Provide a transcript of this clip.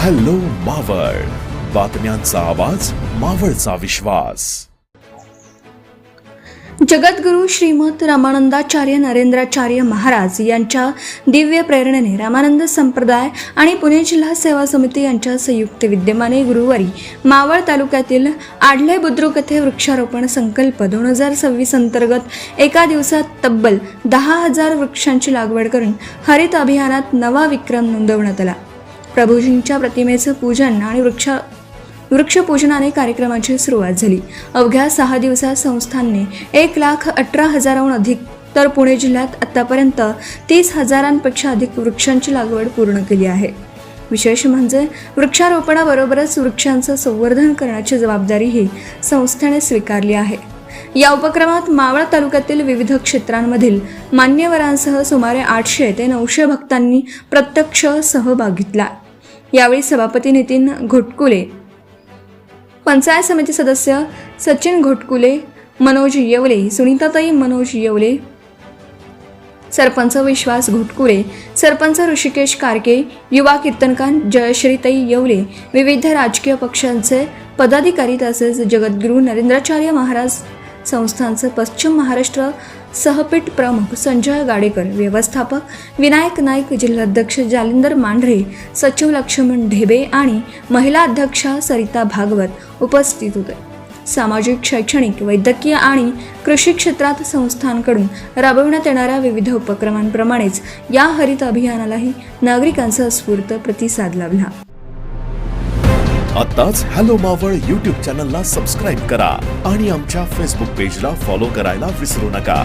Hello Maval, बातम्यांचा आवाज, मावळचा विश्वास. जगद्गुरू श्रीमद रामानंदाचार्य नरेंद्राचार्य महाराज यांच्या दिव्य प्रेरणेने रामानंद संप्रदाय आणि पुणे जिल्हा सेवा समिती यांच्या संयुक्त विद्यमाने गुरुवारी मावळ तालुक्यातील आडले बुद्रुक येथे वृक्षारोपण संकल्प 2026 अंतर्गत एका दिवसात तब्बल 10,000 वृक्षांची लागवड करून हरित अभियानात नवा विक्रम नोंदवण्यात आला. प्रभूजींच्या प्रतिमेचं पूजन आणि वृक्षपूजनाने कार्यक्रमाची सुरुवात झाली. अवघ्या 6 दिवसात संस्थांनी 1,18,000हून अधिक तर पुणे जिल्ह्यात आतापर्यंत 30,000पेक्षा अधिक वृक्षांची लागवड पूर्ण केली आहे. विशेष म्हणजे वृक्षारोपणाबरोबरच वृक्षांचं संवर्धन करण्याची जबाबदारीही संस्थेने स्वीकारली आहे. या उपक्रमात मावळ तालुक्यातील विविध क्षेत्रांमधील मान्यवरांसह सुमारे 800 ते 900 भक्तांनी प्रत्यक्ष सहभाग घेतला. यावेळी सभापती नितीन घोटकुले, पंचायत समिती सदस्य सचिन घोटकुले, मनोज येवले, सुनीताताई मनोज येवले, सरपंच विश्वास घोटकुले, सरपंच ऋषिकेश कारके, युवा कीर्तनकार जयश्रीताई येवले, विविध राजकीय पक्षांचे पदाधिकारी तसेच जगद्गुरू नरेंद्राचार्य महाराज संस्थांचे पश्चिम महाराष्ट्र सहपीठ प्रमुख संजय गाडेकर, व्यवस्थापक विनायक नाईक, जिल्हाध्यक्ष जालिंदर मांढरे, सचिव लक्ष्मण ढेबे आणि महिला अध्यक्षा सरिता भागवत उपस्थित होते. सामाजिक, शैक्षणिक, वैद्यकीय आणि कृषी क्षेत्रात संस्थांकडून राबविण्यात येणाऱ्या विविध उपक्रमांप्रमाणेच या हरित अभियानालाही नागरिकांचा उत्स्फूर्त प्रतिसाद लाभला. आताच हॅलो मावळ YouTube चॅनलला सबस्क्राईब करा आणि आमच्या फेसबुक पेजला फॉलो करायला विसरू नका.